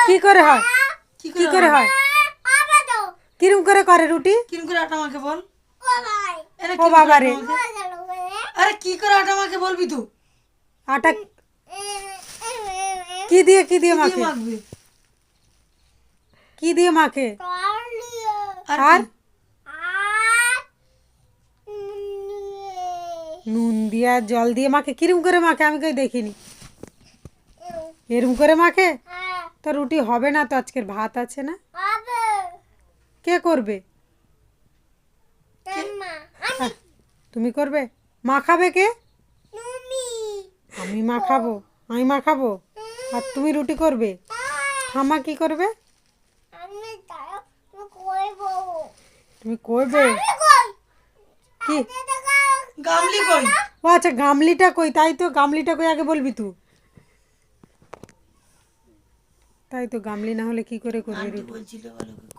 কি করে হয় কি করে হয় কিরম করে রুটি কিরম করে আটা মাখে বল ও বাবা রে আরে কি করে আটা মাখে বলবি তো আটা কি দিয়ে মাখে মাখবে কি দিয়ে মাখে আর নুন দিয়ে আর জল দিয়ে মাখে কিরম করে মাখে আমি কই দেখিনি এরম করে মাখে তো রুটি হবে না তো আজকের ভাত আছে না কে করবে তুমি করবে মাখাবে কে আমি মাখাবো আর তুমি রুটি করবে ঠাম্মা কি করবে তুমি করবে কি গামলি কই ও আচ্ছা গামলিটা কই তাই তো গামলিটা কই আগে বলবি তুই তাই তো গামলি না হলে কি করে করবে রুটি বলছিল বলো